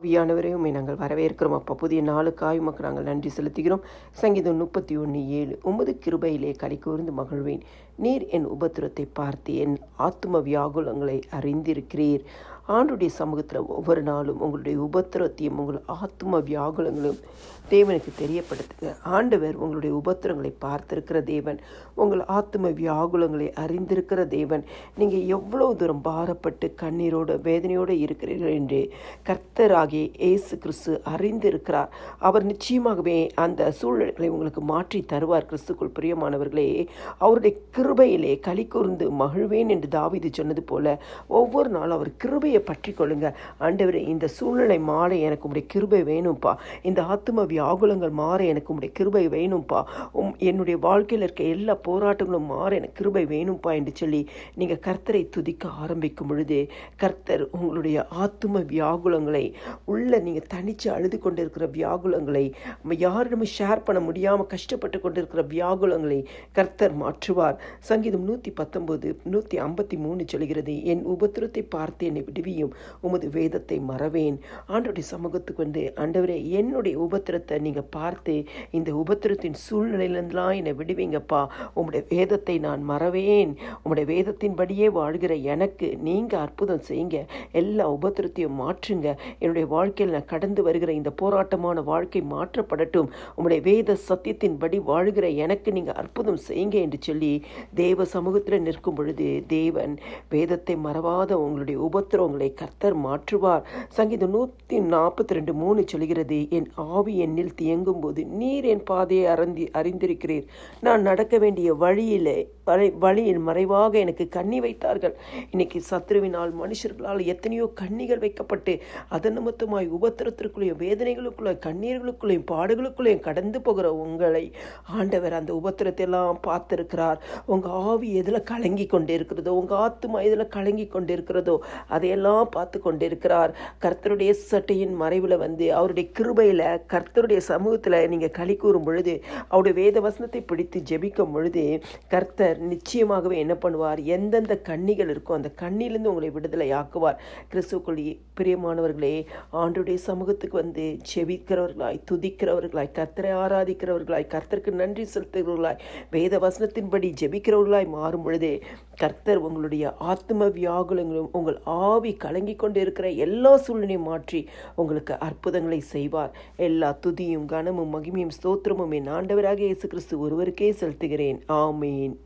வியானவரே உம்மை நாங்கள் வரவேற்கிறோம் அப்பா. புதிய நாளுக்காய் உமக்கு நாங்கள் நன்றி செலுத்துகிறோம். சங்கீதம் 31:7 உமது கிருபையிலே களிகூர்ந்து மகிழ்வேன். நீர் என் உபத்திரத்தை பார்த்து என் ஆத்தும வியாகுலங்களை அறிந்திருக்கிறீர். ஆண்டுடைய சமூகத்தில் ஒவ்வொரு நாளும் உங்களுடைய உபத்திரத்தையும் உங்கள் ஆத்தும வியாகுலங்களும் தேவனுக்கு தெரியப்படுத்துங்க. ஆண்டவர் உங்களுடைய உபத்திரங்களை பார்த்திருக்கிற தேவன், உங்கள் ஆத்தும வியாகுலங்களை அறிந்திருக்கிற தேவன். நீங்கள் எவ்வளோ தூரம் பாரப்பட்டு கண்ணீரோடு வேதனையோடு இருக்கிறீர்கள் என்று கர்த்தராகிய இயேசு கிறிஸ்து அறிந்திருக்கிறார். அவர் நிச்சயமாகவே அந்த சூழ்நிலைகளை உங்களுக்கு மாற்றி தருவார். கிறிஸ்துக்குள் பிரியமானவர்களே, அவருடைய கிருபையிலே களி கூர்ந்து மகிழ்வேன் என்று தாவீது சொன்னது போல ஒவ்வொரு நாளும் அவர் கிருபையை பற்றி கொள்ளுங்க. ஆண்டவரே, இந்த சூழ்நிலை மாற எனக்கு உடைய கிருபை வேணும்ப்பா. இந்த ஆத்தும வியாகுலங்கள் மாற எனக்கு உடைய கிருபை வேணும்ப்பா. என்னுடைய வாழ்க்கையில் இருக்க எல்லா போராட்டங்களும் மாற எனக்கு கிருபை வேணும்ப்பா என்று சொல்லி நீங்கள் கர்த்தரை துதிக்க ஆரம்பிக்கும் பொழுது கர்த்தர் உங்களுடைய ஆத்தும வியாகுலங்களை உள்ள நீங்கள் தனித்து அழுது கொண்டிருக்கிற வியாகுலங்களை, யாரிடமும் ஷேர் பண்ண முடியாமல் கஷ்டப்பட்டு கொண்டிருக்கிற வியாகுலங்களை கர்த்தர் மாற்றுவார். சங்கீதம் 119:153 சொல்கிறது, என் உபத்திரத்தை பார்த்து என்னை விடுவியும், உமது வேதத்தை மறவேன். ஆண்டவருடைய சமூகத்துக்கு வந்து, ஆண்டவரே, என்னுடைய உபத்திரத்தை நீங்கள் பார்த்து இந்த உபத்திரத்தின் சூழ்நிலையிலிருந்துலாம் என்னை விடுவீங்கப்பா. உம்முடைய வேதத்தை நான் மறவேன். உம்முடைய வேதத்தின்படியே வாழ்கிற எனக்கு நீங்கள் அற்புதம் செய்யுங்க. எல்லா உபத்திரத்தையும் மாற்றுங்க. என்னுடைய வாழ்க்கையில் நான் கடந்து வருகிற இந்த போராட்டமான வாழ்க்கை மாற்றப்படட்டும். உம்முடைய வேத சத்தியத்தின்படி வாழ்கிற எனக்கு நீங்கள் அற்புதம் செய்யுங்க என்று சொல்லி தேவ சமூகத்தில் நிற்கும் பொழுது தேவன் வேதத்தை மறவாத உங்களுடைய உபத்திரவங்களை கர்த்தர் மாற்றுவார். சங்கீதம் 142:3 சொல்கிறது, என் ஆவி என்னில் தியங்கும் போது நீர் என் பாதையை அறிந்திருக்கிறீர். நான் நடக்க வேண்டிய வழியில் மறைவாக எனக்கு கண்ணி வைத்தார்கள். இன்னைக்கு சத்ருவினால் மனுஷர்களால் எத்தனையோ கண்ணிகள் வைக்கப்பட்டு அதன் நிமித்தமாய் உபத்திரத்திற்குள்ளேயும் வேதனைகளுக்குள்ளேயும் கண்ணீர்களுக்குள்ளேயும் பாடுகளுக்குள்ளேயும் கடந்து போகிற உங்களை ஆண்டவர் அந்த உபத்திரத்தை எல்லாம் பார்த்திருக்கிறார். உங்கள் ஆவி எதில் கலங்கி கொண்டே இருக்கிறதோ, உங்கள் ஆத்துமா எதில் கலங்கி கொண்டே இருக்கிறதோ அதையெல்லாம் பார்த்து கொண்டிருக்கிறார். கர்த்தருடைய சட்டையின் மறைவில் வந்து அவருடைய கிருபையில் கர்த்தருடைய சமூகத்தில் நீங்கள் களி கூறும் பொழுது, அவருடைய வேத வசனத்தை பிடித்து ஜெபிக்கும் பொழுது கர்த்தர் நிச்சயமாகவே என்ன பண்ணுவார், எந்தெந்த கண்ணிகள் இருக்கோ அந்த கண்ணிலிருந்து உங்களை விடுதலை ஆக்குவார். கிறிஸ்துக்குள் பிரியமானவர்களே, ஆண்டவருடைய சமூகத்துக்கு வந்து ஜெபிக்கிறவர்களாய், துதிக்கிறவர்களாய், கர்த்தரை ஆராதிக்கிறவர்களாய், கர்த்தருக்கு நன்றி செலுத்துகிறவர்களாய், வேத வசனத்தின்படி ஜெபிக்கிறவர்களாய் மாறும் பொழுதே கர்த்தர் உங்களுடைய ஆத்ம வியாகுலங்களும் உங்கள் ஆவி கலங்கி கொண்டு இருக்கிற எல்லா சூழ்நிலையும் மாற்றி உங்களுக்கு அற்புதங்களை செய்வார். எல்லா துதியும் கனமும் மகிமையும் ஸ்தோத்திரமும் என் ஆண்டவராகிய இயேசு கிறிஸ்து ஒருவருக்கே செலுத்துகிறேன். ஆமீன்.